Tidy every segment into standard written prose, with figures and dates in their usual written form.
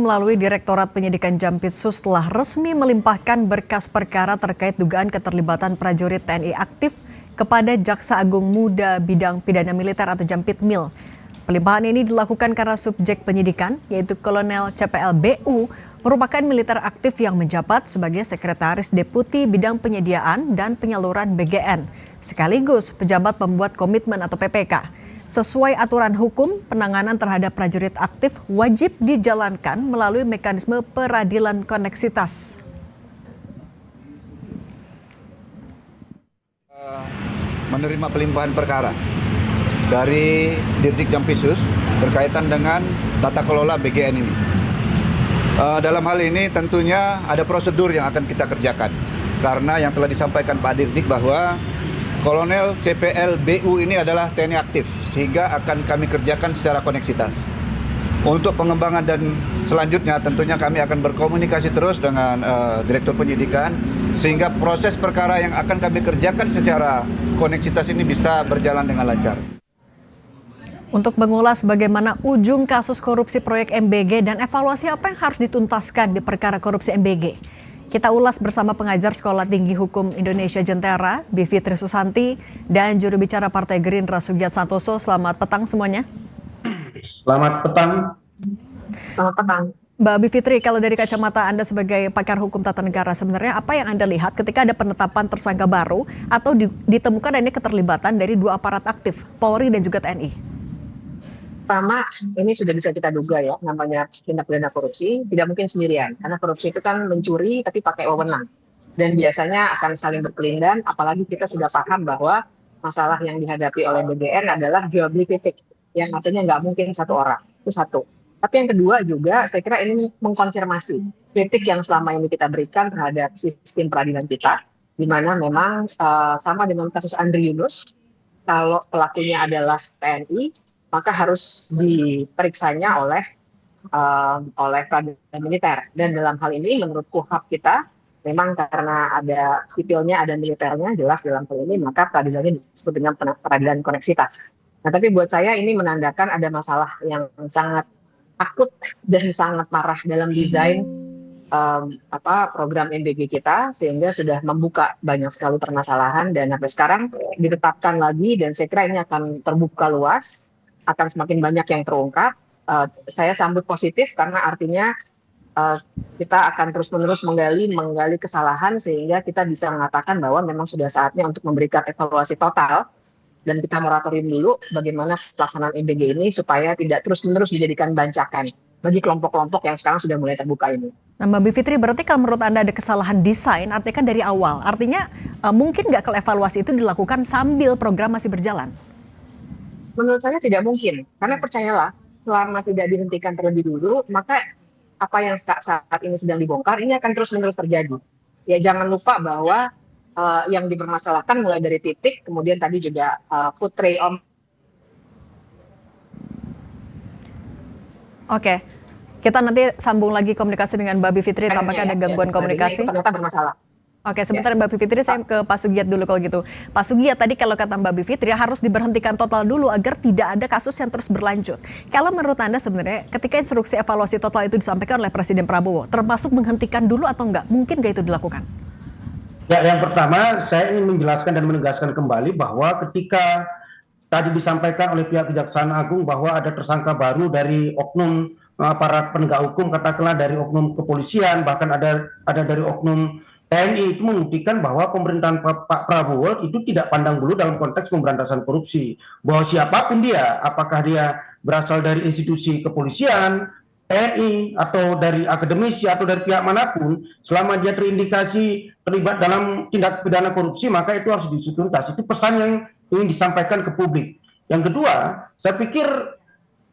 melalui Direktorat Penyidikan Jampitsus telah resmi melimpahkan berkas perkara terkait dugaan keterlibatan prajurit TNI aktif kepada Jaksa Agung Muda Bidang Pidana Militer atau Jampitmil. Pelimpahan ini dilakukan karena subjek penyidikan, yaitu Kolonel CPLBU, merupakan militer aktif yang menjabat sebagai Sekretaris Deputi Bidang Penyediaan dan Penyaluran BGN, sekaligus pejabat pembuat komitmen atau PPK. Sesuai aturan hukum, penanganan terhadap prajurit aktif wajib dijalankan melalui mekanisme peradilan koneksitas. Menerima pelimpahan perkara dari Dirdik Jampitsus berkaitan dengan tata kelola BGN ini. Dalam hal ini tentunya ada prosedur yang akan kita kerjakan. Karena yang telah disampaikan Pak Dirdik bahwa Kolonel CPLBU ini adalah TNI aktif, sehingga akan kami kerjakan secara koneksitas. Untuk pengembangan dan selanjutnya tentunya kami akan berkomunikasi terus dengan Direktur Penyidikan, sehingga proses perkara yang akan kami kerjakan secara koneksitas ini bisa berjalan dengan lancar. Untuk mengulas bagaimana ujung kasus korupsi proyek MBG dan evaluasi apa yang harus dituntaskan di perkara korupsi MBG, kita ulas bersama pengajar Sekolah Tinggi Hukum Indonesia Jentera, Bivitri Susanti, dan juru bicara Partai Gerindra Sugiat Santoso. Selamat petang semuanya. Selamat petang. Selamat petang. Mbak Bivitri, kalau dari kacamata Anda sebagai pakar hukum tata negara, sebenarnya apa yang Anda lihat ketika ada penetapan tersangka baru atau ditemukan adanya keterlibatan dari dua aparat aktif, Polri dan juga TNI? Pertama, ini sudah bisa kita duga ya, namanya tindak pidana korupsi tidak mungkin sendirian. Karena korupsi itu kan mencuri tapi pakai wewenang. Dan biasanya akan saling berkelindan, apalagi kita sudah paham bahwa masalah yang dihadapi oleh BGN adalah jual beli titik. Yang artinya nggak mungkin satu orang, itu satu. Tapi yang kedua juga, saya kira ini mengkonfirmasi kritik yang selama ini kita berikan terhadap sistem peradilan kita, di mana memang sama dengan kasus Andri Yunus, kalau pelakunya adalah TNI, maka harus diperiksanya oleh peradilan militer. Dan dalam hal ini menurut KUHAP kita, memang karena ada sipilnya, ada militernya, jelas dalam hal ini, maka peradilannya disebut dengan peradilan koneksitas. Nah, tapi buat saya ini menandakan ada masalah yang sangat akut dan sangat marah dalam desain program MBG kita, sehingga sudah membuka banyak sekali permasalahan, dan sampai sekarang ditetapkan lagi, dan saya kira ini akan terbuka luas, akan semakin banyak yang terungkap. Saya sambut positif karena artinya kita akan terus-menerus menggali kesalahan, sehingga kita bisa mengatakan bahwa memang sudah saatnya untuk memberikan evaluasi total, dan kita moratorium dulu bagaimana pelaksanaan MBG ini supaya tidak terus-menerus dijadikan bancakan bagi kelompok-kelompok yang sekarang sudah mulai terbuka ini. Nah, Mbak Bivitri, berarti kalau menurut Anda ada kesalahan desain, artinya kan dari awal. Artinya mungkin nggak kalau evaluasi itu dilakukan sambil program masih berjalan? Menurut saya tidak mungkin, karena percayalah, selama tidak dihentikan terlebih dulu, maka apa yang saat ini sedang dibongkar, ini akan terus-menerus terjadi. Ya, jangan lupa bahwa yang dipermasalahkan mulai dari titik, kemudian tadi juga food tray om. Oke, kita nanti sambung lagi komunikasi dengan Mbak Bivitri, tampaknya ada gangguan komunikasi. Ternyata bermasalah. Oke, sebentar Mbak Bivitri, saya ke Pak Sugiat dulu kalau gitu. Pak Sugiat, tadi kalau kata Mbak Bivitri harus diberhentikan total dulu agar tidak ada kasus yang terus berlanjut. Kalau menurut Anda sebenarnya ketika instruksi evaluasi total itu disampaikan oleh Presiden Prabowo, termasuk menghentikan dulu atau enggak? Mungkin nggak itu dilakukan? Ya, yang pertama saya ingin menjelaskan dan menegaskan kembali bahwa ketika tadi disampaikan oleh pihak Kejaksaan Agung bahwa ada tersangka baru dari oknum aparat penegak hukum, katakanlah dari oknum kepolisian, bahkan ada dari oknum TNI, itu membuktikan bahwa pemerintahan Pak Prabowo itu tidak pandang bulu dalam konteks pemberantasan korupsi. Bahwa siapapun dia, apakah dia berasal dari institusi kepolisian, TNI, atau dari akademisi, atau dari pihak manapun, selama dia terindikasi terlibat dalam tindak pidana korupsi, maka itu harus dituntas. Itu pesan yang ingin disampaikan ke publik. Yang kedua, saya pikir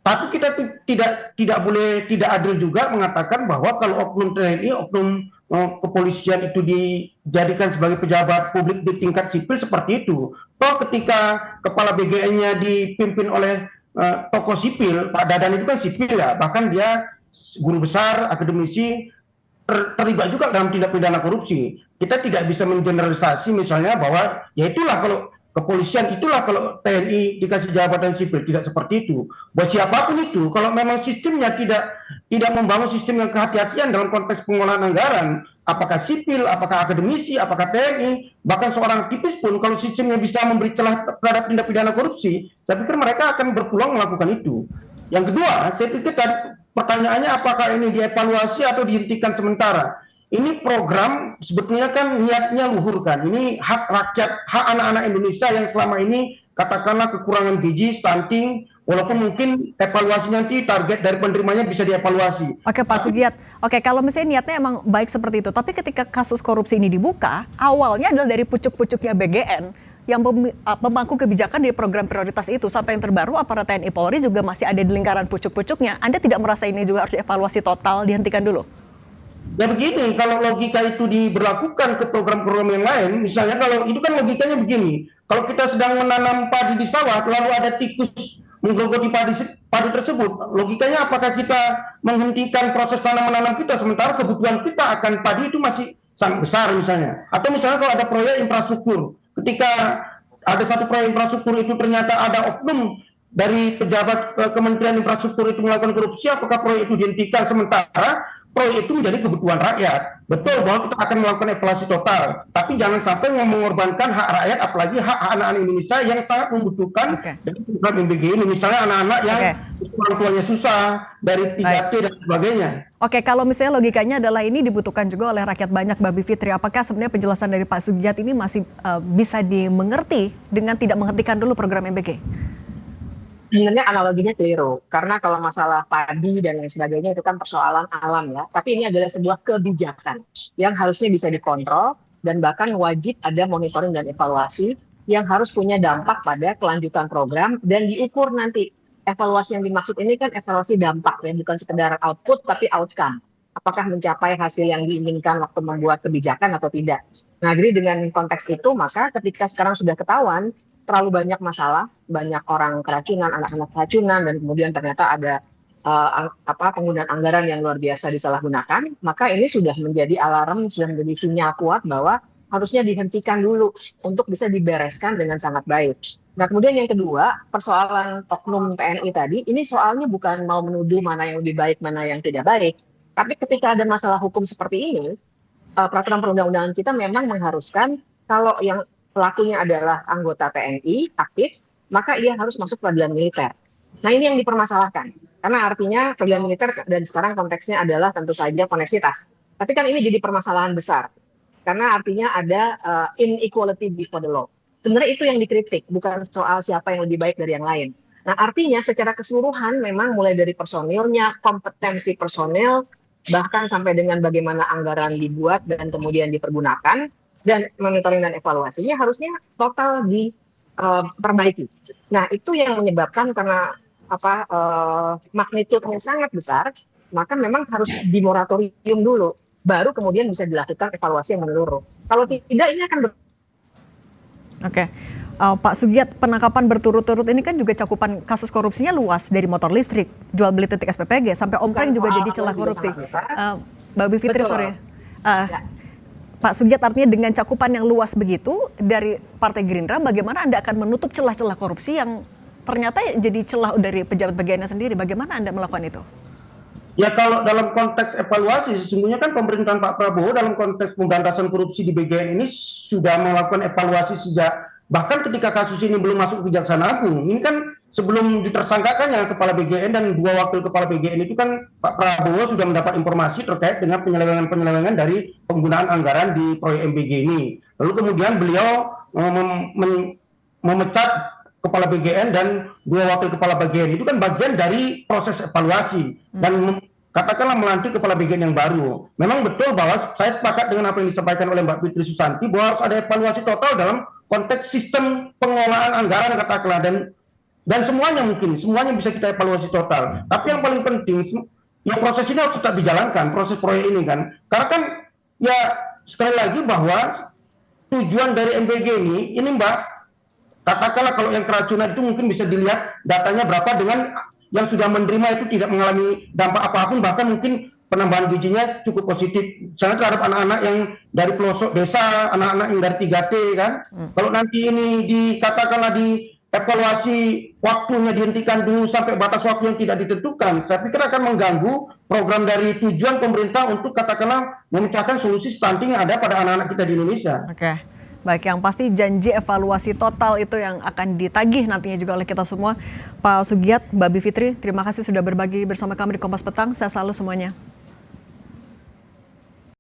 tapi kita tidak boleh tidak adil juga mengatakan bahwa kalau oknum TNI, oknum kepolisian itu dijadikan sebagai pejabat publik di tingkat sipil seperti itu. Toh ketika kepala BGN-nya dipimpin oleh tokoh sipil, Pak Dadan itu kan sipil ya, bahkan dia guru besar, akademisi, terlibat juga dalam tindak pidana korupsi. Kita tidak bisa menggeneralisasi misalnya bahwa ya itulah kalau kepolisian. Itulah kalau TNI dikasih jabatan sipil, tidak seperti itu. Buat siapapun itu, kalau memang sistemnya tidak membangun sistem yang kehati-hatian dalam konteks pengolahan anggaran, apakah sipil, apakah akademisi, apakah TNI, bahkan seorang aktivis pun, kalau sistemnya bisa memberi celah terhadap tindak pidana korupsi, saya pikir mereka akan berpeluang melakukan itu. Yang kedua, saya pikir tadi pertanyaannya apakah ini dievaluasi atau dihentikan sementara. Ini program sebetulnya kan niatnya luhur kan. Ini hak rakyat, hak anak-anak Indonesia yang selama ini katakanlah kekurangan gizi, stunting, walaupun mungkin evaluasi nanti target dari penerimanya bisa dievaluasi. Oke Pak Sugiat, oke kalau misalnya niatnya emang baik seperti itu, tapi ketika kasus korupsi ini dibuka, awalnya adalah dari pucuk-pucuknya BGN, yang pemangku kebijakan di program prioritas itu, sampai yang terbaru aparat TNI Polri juga masih ada di lingkaran pucuk-pucuknya. Anda tidak merasa ini juga harus dievaluasi total, dihentikan dulu? Ya begini, kalau logika itu diberlakukan ke program-program yang lain, misalnya kalau itu kan logikanya begini, kalau kita sedang menanam padi di sawah, lalu ada tikus menggerogoti padi tersebut, logikanya apakah kita menghentikan proses tanam-menanam kita, sementara kebutuhan kita akan padi itu masih sangat besar misalnya. Atau misalnya kalau ada proyek infrastruktur, ketika ada satu proyek infrastruktur itu ternyata ada oknum dari pejabat Kementerian Infrastruktur itu melakukan korupsi, apakah proyek itu dihentikan sementara proyek itu menjadi kebutuhan rakyat. Betul bahwa kita akan melakukan evaluasi total, tapi jangan sampai mengorbankan hak rakyat, apalagi hak anak-anak Indonesia yang sangat membutuhkan dari program MBG ini. Misalnya anak-anak yang orang tuanya susah, dari 3T dan sebagainya. Oke, kalau misalnya logikanya adalah ini dibutuhkan juga oleh rakyat banyak, Mbak Bivitri, apakah sebenarnya penjelasan dari Pak Sugiat ini masih bisa dimengerti dengan tidak menghentikan dulu program MBG? Sebenarnya analoginya keliru, karena kalau masalah padi dan lain sebagainya itu kan persoalan alam ya, tapi ini adalah sebuah kebijakan yang harusnya bisa dikontrol dan bahkan wajib ada monitoring dan evaluasi yang harus punya dampak pada kelanjutan program dan diukur nanti. Evaluasi yang dimaksud ini kan evaluasi dampak ya, bukan sekedar output tapi outcome. Apakah mencapai hasil yang diinginkan waktu membuat kebijakan atau tidak. Nah, jadi dengan konteks itu maka ketika sekarang sudah ketahuan terlalu banyak masalah, banyak orang keracunan, anak-anak keracunan, dan kemudian ternyata ada penggunaan anggaran yang luar biasa disalahgunakan, maka ini sudah menjadi alarm, sudah menjadi sinyal kuat bahwa harusnya dihentikan dulu untuk bisa dibereskan dengan sangat baik. Nah, kemudian yang kedua, persoalan oknum TNI tadi, ini soalnya bukan mau menuduh mana yang lebih baik, mana yang tidak baik, tapi ketika ada masalah hukum seperti ini, peraturan perundang-undangan kita memang mengharuskan kalau yang pelakunya adalah anggota TNI aktif, maka ia harus masuk peradilan militer. Nah, ini yang dipermasalahkan. Karena artinya peradilan militer dan sekarang konteksnya adalah tentu saja koneksitas. Tapi kan ini jadi permasalahan besar. Karena artinya ada inequality before the law. Sebenarnya itu yang dikritik, bukan soal siapa yang lebih baik dari yang lain. Nah, artinya secara keseluruhan memang mulai dari personilnya, kompetensi personil, bahkan sampai dengan bagaimana anggaran dibuat dan kemudian dipergunakan, dan monitoring dan evaluasinya harusnya total diperbaiki. Nah, itu yang menyebabkan karena magnitudenya sangat besar, maka memang harus dimoratorium dulu, baru kemudian bisa dilakukan evaluasi yang menyeluruh. Kalau tidak, ini akan Oke. Pak Sugiat, penangkapan berturut-turut ini kan juga cakupan kasus korupsinya luas, dari motor listrik, jual beli titik SPPG, sampai ompreng juga jadi celah korupsi. Mbak Bivitri, sorry. Pak Sugiat, artinya dengan cakupan yang luas begitu dari Partai Gerindra, bagaimana Anda akan menutup celah-celah korupsi yang ternyata jadi celah dari pejabat bagiannya sendiri? Bagaimana Anda melakukan itu? Ya, kalau dalam konteks evaluasi, sesungguhnya kan pemerintahan Pak Prabowo dalam konteks pemberantasan korupsi di BGN ini sudah melakukan evaluasi sejak, bahkan ketika kasus ini belum masuk ke Kejaksaan Agung. Ini kan sebelum ditersangkakannya kepala BGN dan 2 wakil kepala BGN itu kan Pak Prabowo sudah mendapat informasi terkait dengan penyelewengan-penyelewengan dari penggunaan anggaran di proyek MBG ini. Lalu kemudian beliau memecat kepala BGN dan 2 wakil kepala BGN. Itu kan bagian dari proses evaluasi dan katakanlah melantik kepala BGN yang baru. Memang betul bahwa saya sepakat dengan apa yang disampaikan oleh Mbak Fitri Susanti bahwa harus ada evaluasi total dalam konteks sistem pengelolaan anggaran katakanlah, dan semuanya bisa kita evaluasi total. Tapi yang paling penting, ya proses ini harus tetap dijalankan, proses proyek ini kan. Karena kan ya sekali lagi bahwa tujuan dari MBG ini Mbak, katakanlah kalau yang keracunan itu mungkin bisa dilihat datanya berapa, dengan yang sudah menerima itu tidak mengalami dampak apapun, bahkan mungkin penambahan gizinya cukup positif. Misalnya terhadap anak-anak yang dari pelosok desa, anak-anak yang dari 3T kan. Kalau nanti ini dikatakanlah dievaluasi waktunya dihentikan dulu sampai batas waktu yang tidak ditentukan, saya pikir akan mengganggu program dari tujuan pemerintah untuk katakanlah memecahkan solusi stunting yang ada pada anak-anak kita di Indonesia. Oke. Baik, yang pasti janji evaluasi total itu yang akan ditagih nantinya juga oleh kita semua. Pak Sugiat, Mbak Bivitri, terima kasih sudah berbagi bersama kami di Kompas Petang. Sehat selalu semuanya.